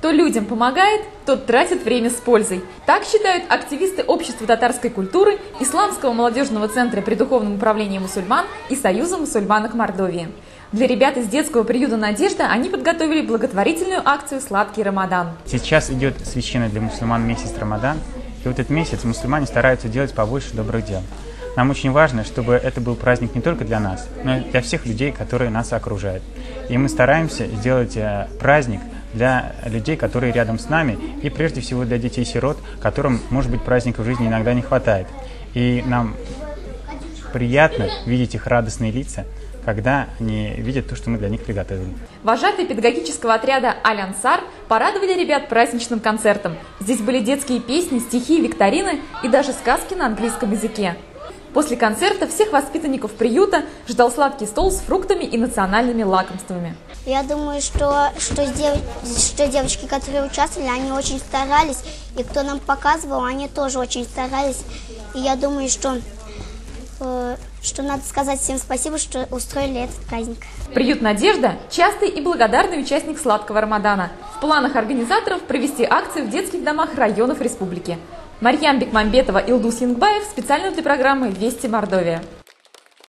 Кто людям помогает, тот тратит время с пользой. Так считают активисты Общества татарской культуры, Исламского молодежного центра при Духовном управлении мусульман и Союза мусульманок Мордовии. Для ребят из детского приюта «Надежда» они подготовили благотворительную акцию «Сладкий Рамадан». Сейчас идет священный для мусульман месяц Рамадан, и вот этот месяц мусульмане стараются делать побольше добрых дел. Нам очень важно, чтобы это был праздник не только для нас, но и для всех людей, которые нас окружают. И мы стараемся сделать праздник для людей, которые рядом с нами, и прежде всего для детей-сирот, которым, может быть, праздника в жизни иногда не хватает. И нам приятно видеть их радостные лица, когда они видят то, что мы для них приготовили. Вожатые педагогического отряда «Аль-Ансар» порадовали ребят праздничным концертом. Здесь были детские песни, стихи, викторины и даже сказки на английском языке. После концерта всех воспитанников приюта ждал сладкий стол с фруктами и национальными лакомствами. Я думаю, что девочки, которые участвовали, они очень старались. И кто нам показывал, они тоже очень старались. И я думаю, что надо сказать всем спасибо, что устроили этот праздник. Приют «Надежда» – частый и благодарный участник сладкого Рамадана. В планах организаторов провести акции в детских домах районов республики. Марьям Бекмамбетова, Илдус Янгбаев специально для программы «Вести Мордовия».